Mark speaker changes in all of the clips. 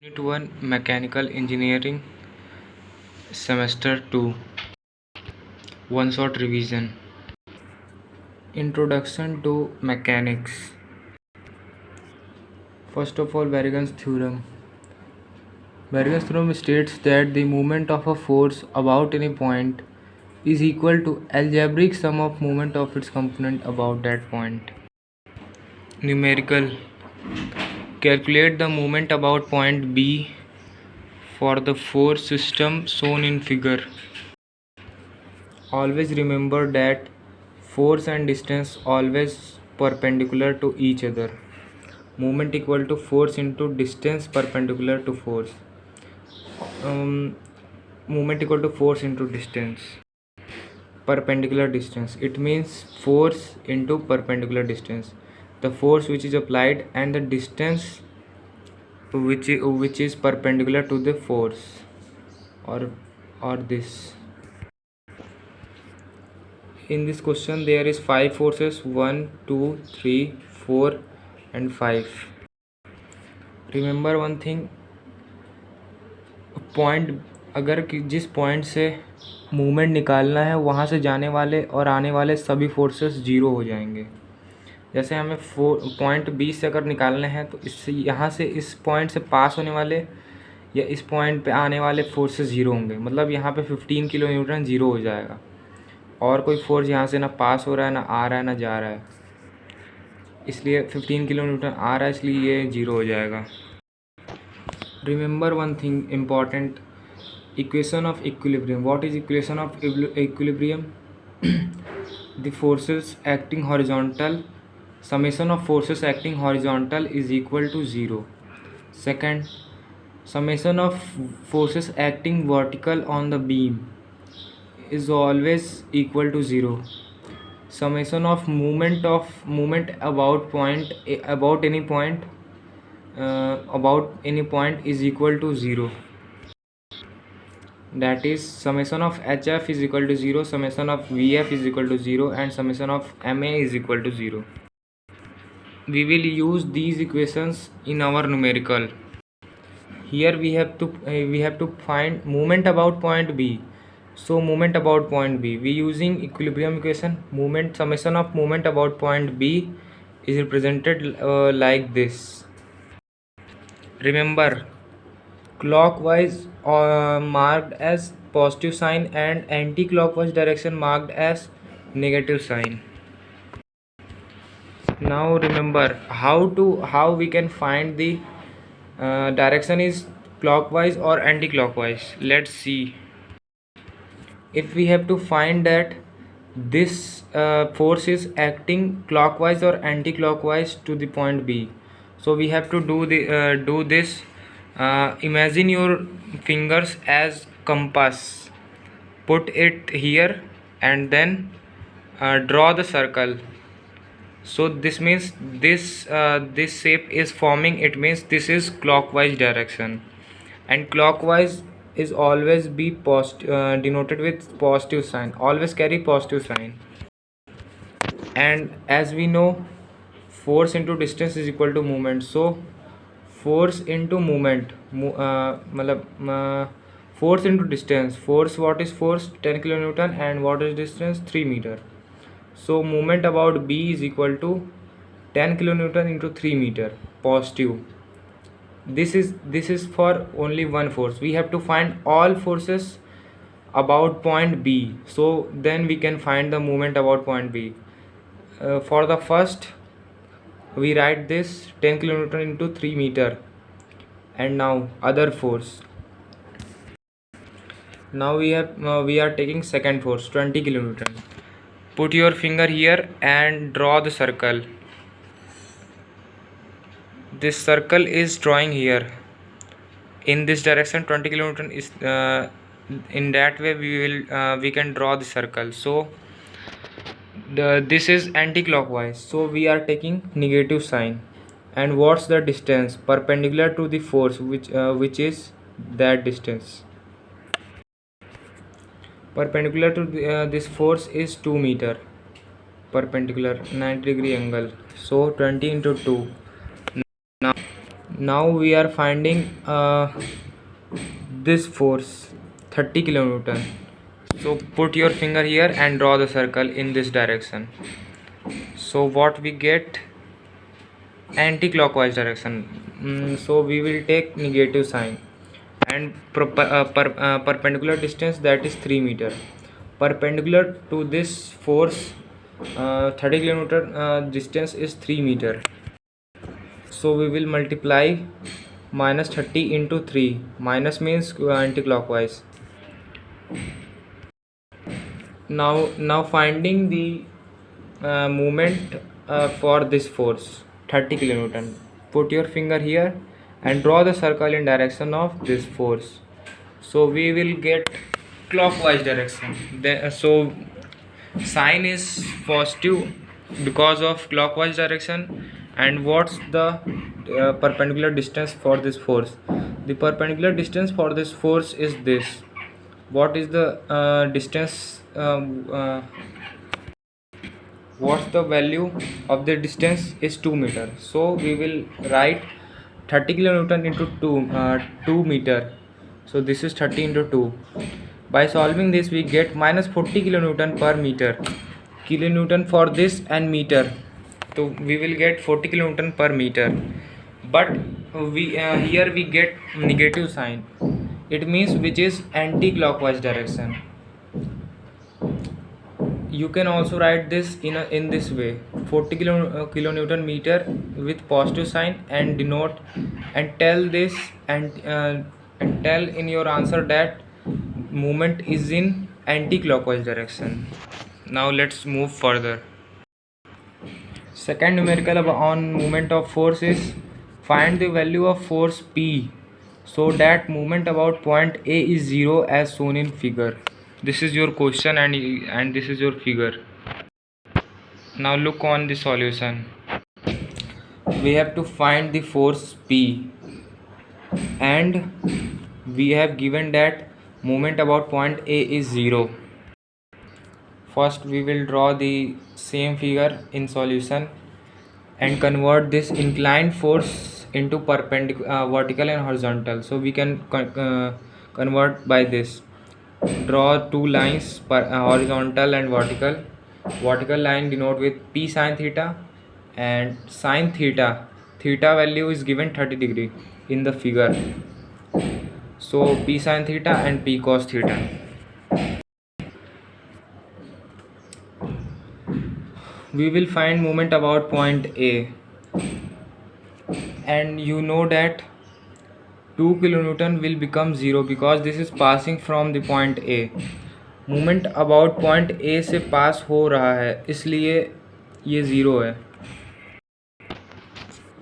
Speaker 1: UNIT-1 Mechanical Engineering Semester 2 One Shot Revision. Introduction to Mechanics. First of all, Variance theorem. Variance theorem states that the moment of a force about any point is equal to algebraic sum of moment of its component about that point. Numerical. Calculate the moment about point B for the force system shown in figure. Always remember that force and distance always perpendicular to each other. Moment equal to force into distance perpendicular to force. Moment equal to force into distance. Perpendicular distance. It means force into perpendicular distance. The force which is applied and the distance which is perpendicular to the force, or this. In this question there is 5 forces, 1, 2, 3, 4 and 5. Remember one thing, point अगर जिस point से movement निकालना है वहाँ से जाने वाले और आने वाले सभी फोर्सेस जीरो हो जाएंगे. जैसे हमें पॉइंट 20 से अगर निकालने हैं तो इससे यहाँ से इस पॉइंट से पास होने वाले या इस पॉइंट पे आने वाले फोर्सेस जीरो होंगे. मतलब यहाँ पे 15 किलो न्यूटन जीरो हो जाएगा और कोई फोर्स यहाँ से ना पास हो रहा है, ना आ रहा है, ना जा रहा है. इसलिए 15 किलो न्यूटन आ रहा है, इसलिए ये जीरो हो जाएगा. Remember one thing important, equation of equilibrium. What is equation of equilibrium? The forces acting horizontal, summation of forces acting horizontal is equal to 0. Second, summation of forces acting vertical on the beam is always equal to 0. Summation of movement about any point is equal to 0. That is, summation of HF is equal to 0, summation of VF is equal to 0 and summation of MA is equal to 0. We will use these equations in our numerical. Here we have to find moment about point B. So moment about point B, we using equilibrium equation. Moment summation of moment about point B is represented like this. Remember, clockwise marked as positive sign and anti-clockwise direction marked as negative sign. Now remember how we can find the direction is clockwise or anti-clockwise. Let's see. If we have to find that this force is acting clockwise or anti-clockwise to the point B, so we have to do this. Imagine your fingers as compass. Put it here and then draw the circle. So this means this shape is forming. It means this is clockwise direction, and clockwise is always be denoted with positive sign. Always carry positive sign. And as we know, force into distance is equal to movement. So force into movement, force into distance. Force, what is force? 10 kilonewton, and what is distance? 3 meter. So moment about B is equal to 10 kilonewton into 3 meter positive. This is for only one force. We have to find all forces about point B, so then we can find the moment about point B. For the first, we write this 10 kilonewton into 3 meter. And now other force. Now we are taking second force, 20 kilonewton. Put your finger here and draw the circle. This circle is drawing here in this direction. 20 kilonewton is in that way we can draw the circle. So this is anti-clockwise, so we are taking negative sign. And what's the distance? Perpendicular to the force, which is that distance. Perpendicular to this force is 2 meter. Perpendicular 90 degree angle. So 20 into 2. Now we are finding this force 30 kilonewton. So put your finger here and draw the circle in this direction. So what we get, anti-clockwise direction. So we will take negative sign, and perpendicular distance, that is 3 meter. Perpendicular to this force 30 km distance is 3 meter. So we will multiply minus 30 into 3. Minus means anti-clockwise. Now finding the moment for this force 30 kilonewton. Put your finger here and draw the circle in direction of this force. So we will get clockwise direction. So sign is positive because of clockwise direction. And what's the perpendicular distance for this force? The perpendicular distance for this force is this. What is the distance? What's the value of the distance is 2 meter. So we will write 30 kilonewton into 2 meter. So this is 30 into 2. By solving this we get minus 40 kilonewton per meter. Kilonewton for this and meter. So we will get 40 kilonewton per meter. But we here we get negative sign. It means which is anti-clockwise direction. You can also write this in this way: 40 kilonewton meter with positive sign, and denote and tell this and tell in your answer that movement is in anti-clockwise direction. Now let's move further. Second numerical on movement of force is find the value of force P so that movement about point A is 0 as shown in figure. This is your question and this is your figure. Now look on the solution. We have to find the force P, and we have given that movement about point A is 0. First we will draw the same figure in solution and convert this inclined force into vertical and horizontal. So we can convert by this. Draw two lines, horizontal and vertical. Vertical line denote with P sin theta, and sin theta value is given 30 degree in the figure. So P sin theta and P cos theta. We will find moment about point A, and you know that 2 kilonewton will become 0 because this is passing from the point A. Movement about point A से पास हो रहा है, इसलिए ये 0 है.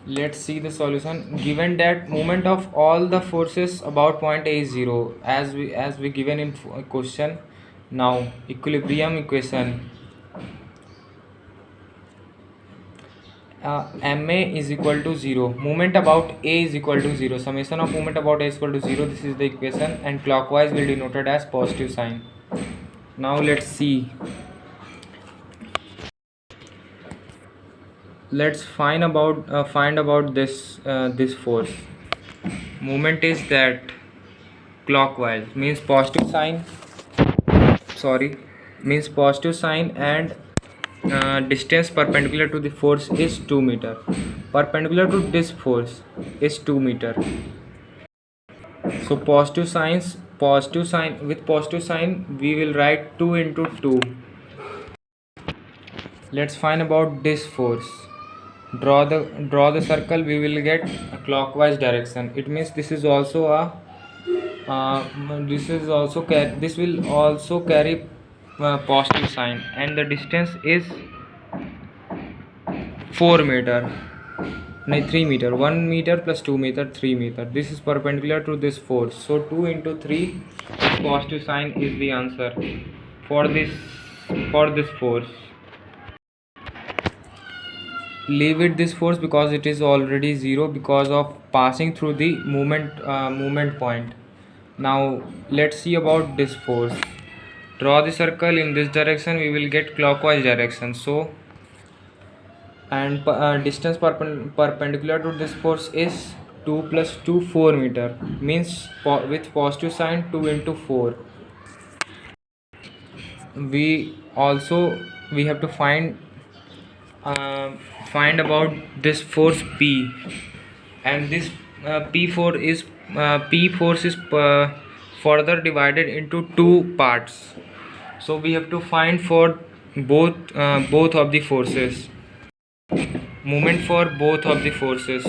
Speaker 1: Let's see the solution. Given that movement of all the forces about point A is 0, as we given in question. Now equilibrium equation. Ma is equal to 0. Movement about A is equal to 0. Summation of movement about A is equal to 0. This is the equation, and clockwise will denoted as positive sign. Now let's see. Let's find about this force. Movement is that clockwise means positive sign. Means positive sign, and distance perpendicular to the force is 2 meter. Perpendicular to this force is 2 meter. So positive sign with positive sign we will write 2 into 2. Let's find about this force. Draw the circle. We will get a clockwise direction. It means this is also this will also carry positive sign, and the distance is 4 meter. 3 meter. 1 meter plus 2 meter, 3 meter. This is perpendicular to this force. So 2 into 3 positive sign is the answer for this force. Leave it this force because it is already 0 because of passing through the movement point. Now let's see about this force. Draw the circle in this direction. We will get clockwise direction. So, and distance perpendicular to this force is 2 plus 2 4 meter, means with positive sign 2 into 4. We have to uh, find about this force P, and this P force is further divided into two parts. So we have to find for both of the forces, moment for both of the forces.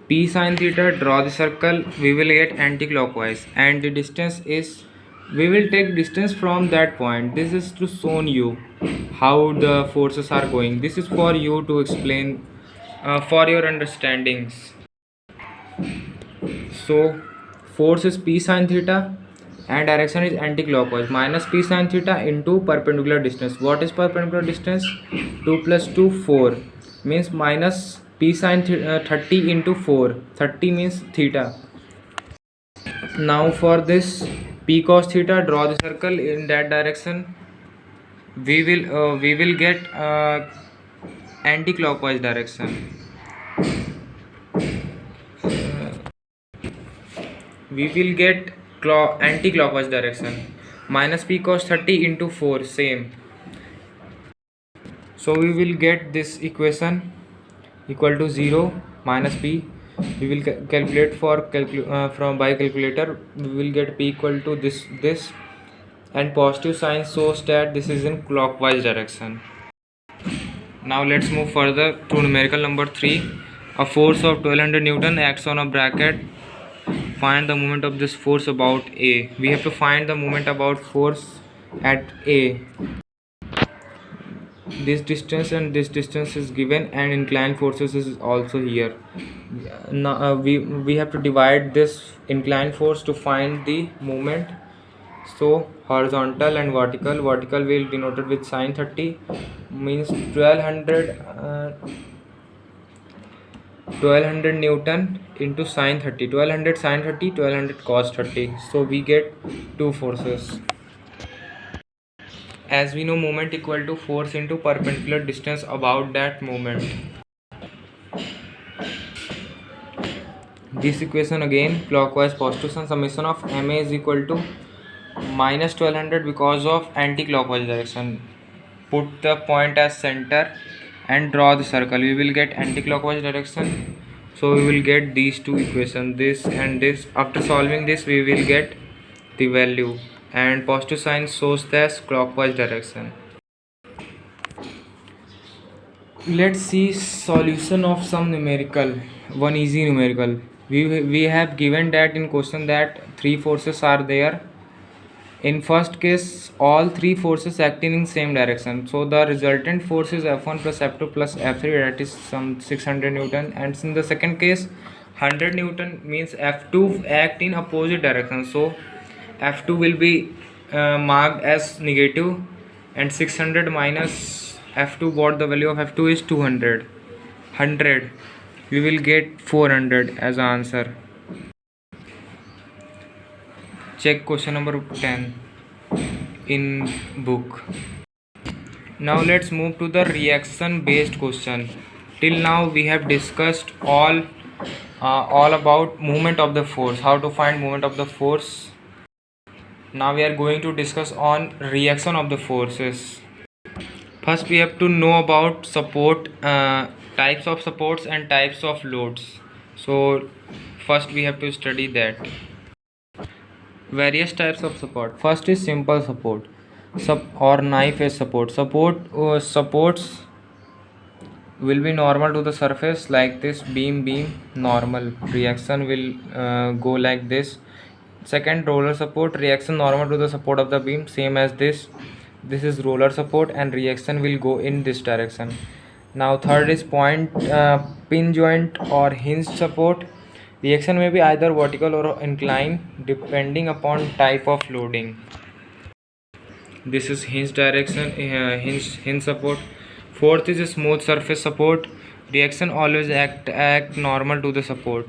Speaker 1: P sin theta, draw the circle, we will get anti-clockwise, and the distance is, we will take distance from that point. This is to show you how the forces are going. This is for you to explain for your understandings. So force is P sin theta and direction is anti-clockwise, minus P sin theta into perpendicular distance. What is perpendicular distance? 2 plus 2 4, means minus P sin 30 into 4. 30 means theta. Now for this P cos theta, draw the circle in that direction. We will get anti-clockwise direction. We will get anti-clockwise direction. Minus P cos 30 into 4, same. So we will get this equation equal to 0 minus P. We will calculate from by calculator. We will get P equal to this, and positive sign shows that this is in clockwise direction. Now let's move further to numerical number 3. A force of 1200 Newton acts on a bracket. Find the moment of this force about A. We have to find the moment about force at A. This distance and this distance is given, and inclined forces is also here. Now we have to divide this inclined force to find the moment. So horizontal and vertical. Vertical will denoted with sin 30, means 1200 Newton into sin 30. 1200 sin 30, 1200 cos 30. So we get two forces. As we know, moment equal to force into perpendicular distance about that moment. This equation again, clockwise positive sign, summation of MA is equal to minus 1200 because of anti-clockwise direction. Put the point as center and draw the circle. We will get anti-clockwise direction. So we will get these two equations, this and this. After solving this, we will get the value, and positive sign shows this clockwise direction. Let's see solution of some numerical, one easy numerical. We have given that in question that three forces are there. In first case, all three forces acting in same direction. So the resultant force is F1 plus F2 plus F3, that is some 600 Newton. And in the second case, 100 Newton, means F2 act in opposite direction. So F2 will be marked as negative, and 600 minus F2, what the value of F2 is 200. 100. We will get 400 as answer. Check question number 10 in book. Now let's move to the reaction based question. Till now we have discussed all about movement of the force, how to find movement of the force. Now we are going to discuss on reaction of the forces. First we have to know about support, types of supports and types of loads. So first we have to study that. Various types of support. First is simple support, or knife edge support. Supports will be normal to the surface like this, beam normal, reaction will go like this. Second, roller support, reaction normal to the support of the beam, same as this. This is roller support and reaction will go in this direction. Now third is pin joint or hinge support. Reaction may be either vertical or inclined depending upon type of loading. This is hinge direction, hinge support. Fourth is a smooth surface support. Reaction always act normal to the support,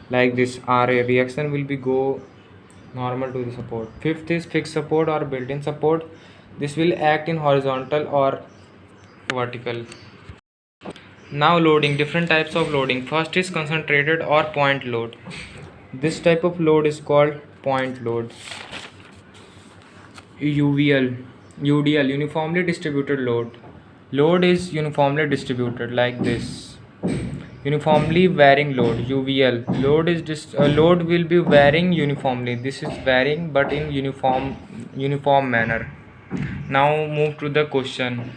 Speaker 1: like this RA. Reaction will be go normal to the support. Fifth is fixed support or built-in support. This will act in horizontal or vertical. Now loading, different types of loading. First is concentrated or point load. This type of load is called point load. UVL, UDL, uniformly distributed load. Load is uniformly distributed like this. Uniformly varying load, UVL. Load is load will be varying uniformly. This is varying but in uniform manner. Now move to the question.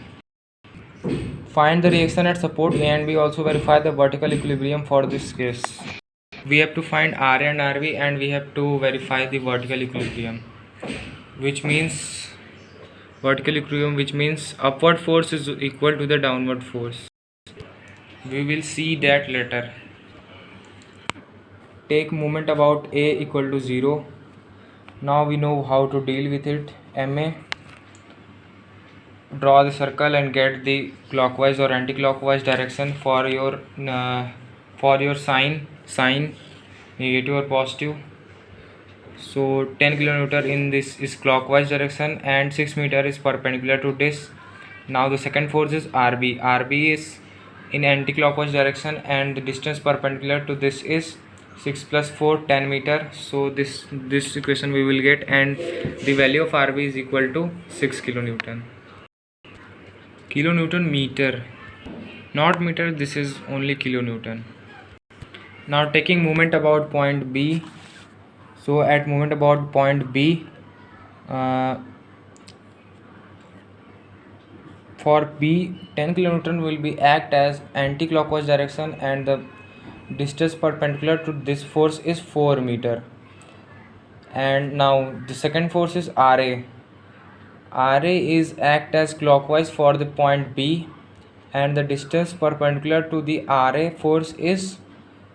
Speaker 1: Find the reaction at support A and B. Also verify the vertical equilibrium for this case. We have to find RA and RB and we have to verify the vertical equilibrium, which means upward force is equal to the downward force. We will see that later. Take moment about A equal to 0. Now we know how to deal with it. MA, draw the circle and get the clockwise or anti-clockwise direction for your sign negative or positive. So 10 kilonewton in this is clockwise direction and 6 meter is perpendicular to this. Now the second force is RB. RB is in anti-clockwise direction and the distance perpendicular to this is 6 plus 4 10 meter. So this equation we will get, and the value of RB is equal to 6 kilonewton. Kilonewton meter, not meter, this is only kilonewton. Now taking moment about point B. So at moment about point B, for B 10 kilonewton will be act as anti-clockwise direction and the distance perpendicular to this force is 4 meter. And now the second force is RA. RA is act as clockwise for the point B and the distance perpendicular to the RA force is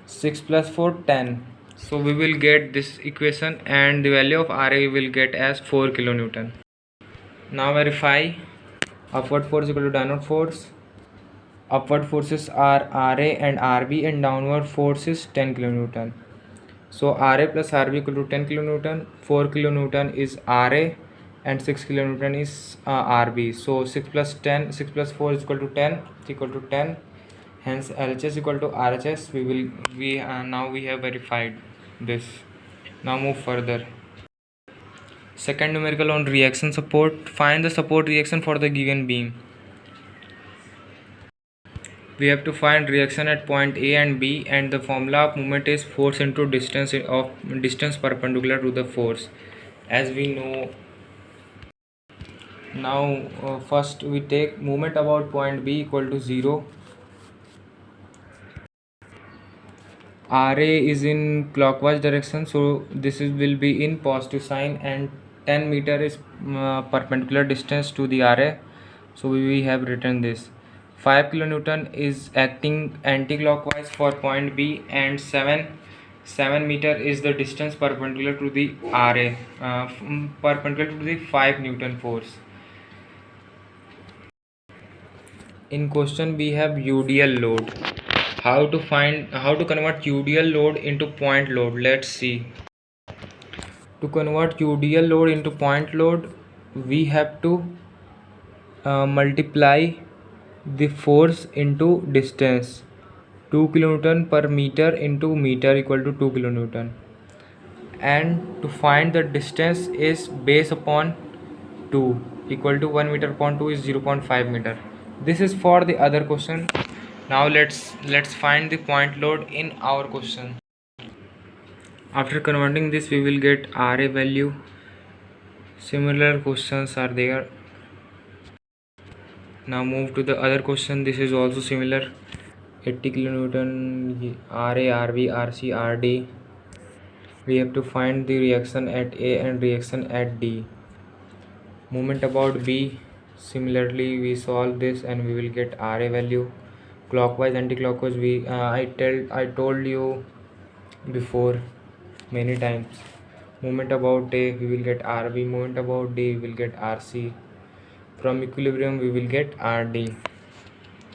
Speaker 1: 6 plus 4 10. So we will get this equation and the value of RA we will get as 4 kilonewton. Now verify. Upward force equal to downward force. Upward forces are RA and RB and downward force is 10 kilonewton. So RA plus RB equal to 10 kilonewton. 4 kilonewton is RA and 6 kilonewton is RB. So 6 plus 4 is equal to 10, equal to 10. Hence LHS equal to RHS. Now we have verified this. Now move further. Second numerical on reaction support. Find the support reaction for the given beam. We have to find reaction at point A and B, and the formula of moment is force into distance perpendicular to the force, as we know. Now first we take moment about point B equal to 0. RA is in clockwise direction, so this will be in positive sign, and 10 meter is perpendicular distance to the RA, so we have written this. 5 kilonewton is acting anti-clockwise for point B, and 7 meter is the distance perpendicular to the RA, perpendicular to the 5 Newton force. In question we have UDL load. How to convert UDL load into point load? Let's see. To convert UDL load into point load, we have to multiply the force into distance. 2 kilonewton per meter into meter equal to 2 kilonewton. And to find the distance is base upon 2 equal to 1 meter upon 2 is 0.5 meter. This is for the other question. Now let's find the point load in our question. After converting this we will get RA value. Similar questions are there. Now move to the other question. This is also similar. 80 kilonewton RA, RB, RC, RD. We have to find the reaction at A and reaction at D. Moment about B. Similarly we solve this and we will get RA value. Clockwise, anti-clockwise, I told you before many times. Moment about A we will get RB. Moment about D we will get RC. From equilibrium we will get RD.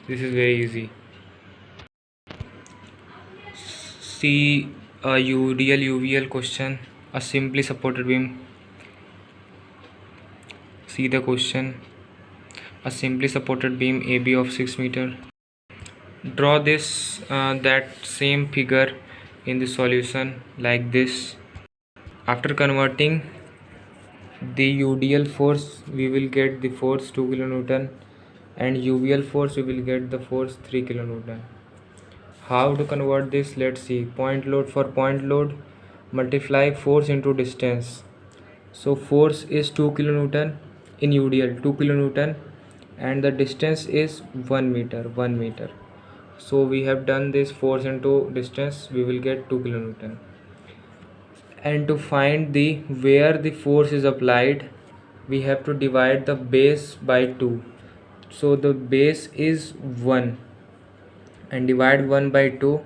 Speaker 1: This is very easy. See a UDL UVL question, a simply supported beam. See the question. A simply supported beam AB of 6 meter. Draw this that same figure in the solution like this. After converting the UDL force, we will get the force 2 kilonewton, and UVL force we will get the force 3 kilonewton. How to convert this? Let's see. Point load, for point load, multiply force into distance. So force is 2 kilonewton in UDL, 2 kilonewton, and the distance is 1 meter, 1 meter. So we have done this force into distance, we will get 2 kilonewton. And to find the where the force is applied, we have to divide the base by 2. So the base is 1, and divide 1 by 2,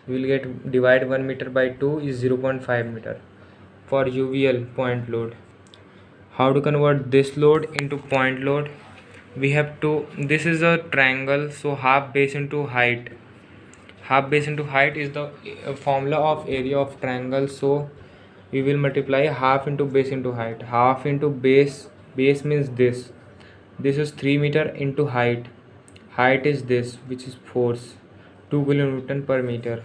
Speaker 1: we will get, divide 1 meter by 2 is 0.5 meter for UVL point load. How to convert this load into point load? We have to, this is a triangle, so half base into height. Half base into height is the formula of area of triangle, so we will multiply half into base into height. Half into base, base means this is 3 meter into height. Height is this, which is force 2 kilonewton per meter.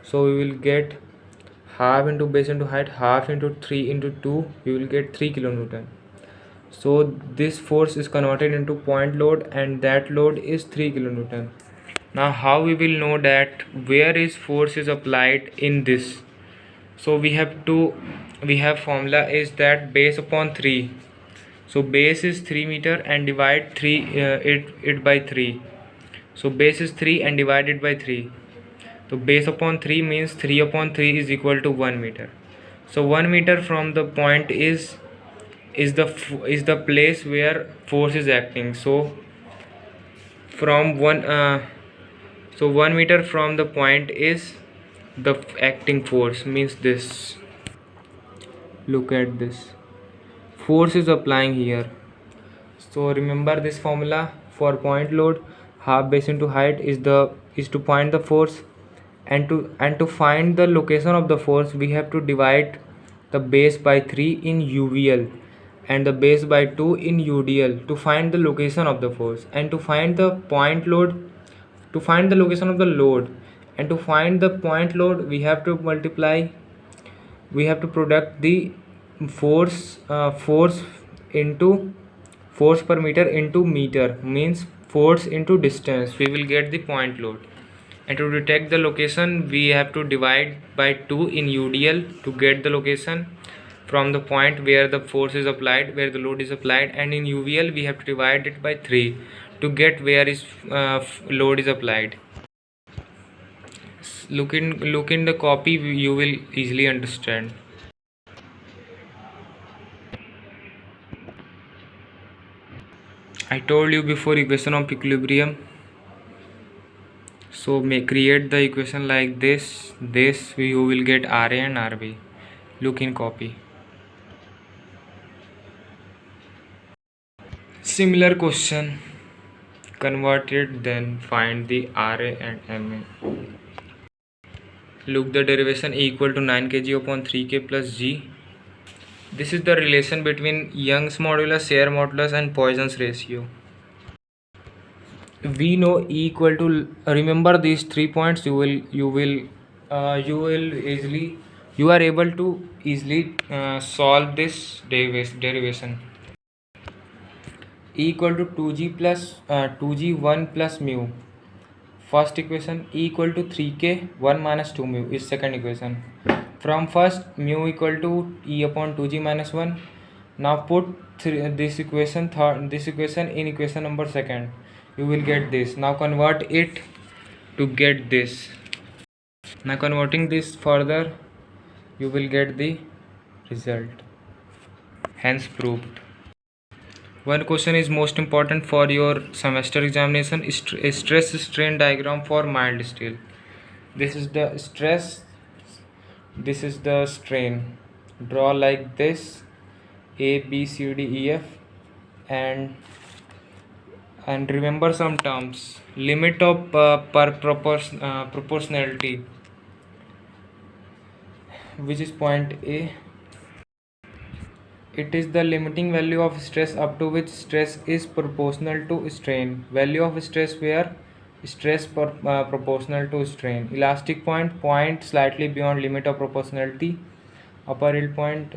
Speaker 1: So we will get half into base into height, half into 3 into 2, we will get 3 kilonewton. So this force is converted into point load, and that load is 3 kilonewton. Now how we will know that where is force is applied in this? So we have formula is that base upon 3. So base is 3 meter and divide 3 it by 3. So base is 3 and divide it by 3. So base upon 3 means 3 upon 3 is equal to 1 meter. So 1 meter from the point is the place where force is acting. So from 1 meter from the point is the acting force, means this. Look at this, force is applying here. So remember this formula for point load, half base into height is to find the force, and to find the location of the force, we have to divide the base by 3 in UVL and the base by 2 in UDL to find the location of the force. And to find the point load, to find the location of the load, and to find the point load, we have to multiply, we have to product the force into force per meter into meter, means force into distance, we will get the point load. And to detect the location, we have to divide by 2 in UDL to get the location from the point where the force is applied, where the load is applied, and in UVL we have to divide it by 3 to get where is load is applied. Look in the copy, you will easily understand. I told you before equation of equilibrium. So create the equation like this. You will get RA and RB. Look in copy. Similar question. Convert it, then find the RA and MA. Look, the derivation equal to 9 kg upon 3k plus g. This is the relation between Young's modulus, Ayer modulus, and Poisson's ratio. We know E equal to, remember these 3 points, you are able to easily solve this derivation. E equal to 2g plus 2g1 plus mu. First equation. E equal to 3k 1 minus 2 mu is second equation. From first, mu equal to E upon 2g minus 1. Now put this equation in equation number second. You will get this. Now convert it to get this. Now converting this further, you will get the result. Hence proved. One question is most important for your semester examination: stress strain diagram for mild steel. This is the stress, this is the strain. Draw like this: A, B, C, D, E, F, and remember some terms. Limit of proportionality, which is point A. It is the limiting value of stress up to which stress is proportional to strain. Value of stress where Stress proportional to strain. Elastic point slightly beyond limit of proportionality. Upper yield point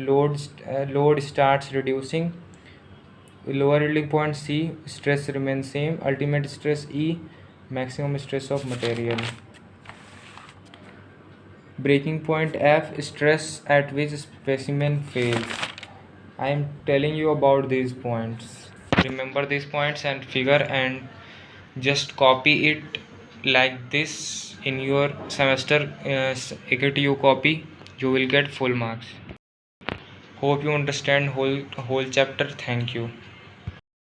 Speaker 1: load starts reducing. Lower yielding point C, stress remains same. Ultimate stress E, maximum stress of material. Breaking point F, stress at which specimen fails. I am telling you about these points. Remember these points and figure, and just copy it like this in your semester AKTU copy. You will get full marks. Hope you understand whole chapter. Thank you.